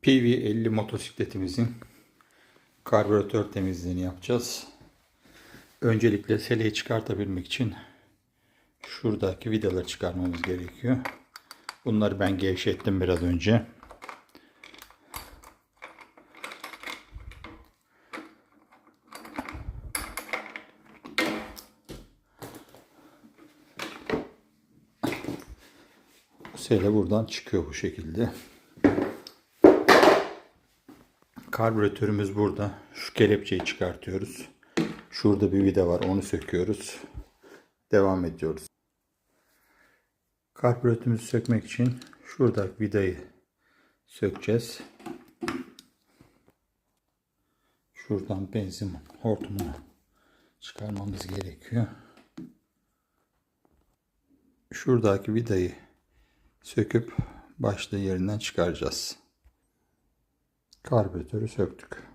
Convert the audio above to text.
PV50 motosikletimizin karbüratör temizliğini yapacağız. Öncelikle seleyi çıkartabilmek için şuradaki vidaları çıkarmamız gerekiyor. Bunları ben gevşettim biraz önce. Sele buradan çıkıyor bu şekilde. Karbüratörümüz burada. Şu kelepçeyi çıkartıyoruz. Şurada bir vida var. Onu söküyoruz. Devam ediyoruz. Karbüratörümüzü sökmek için şuradaki vidayı sökeceğiz. Şuradan benzin hortumunu çıkarmamız gerekiyor. Şuradaki vidayı söküp başlığı yerinden çıkaracağız. Karbüratörü söktük.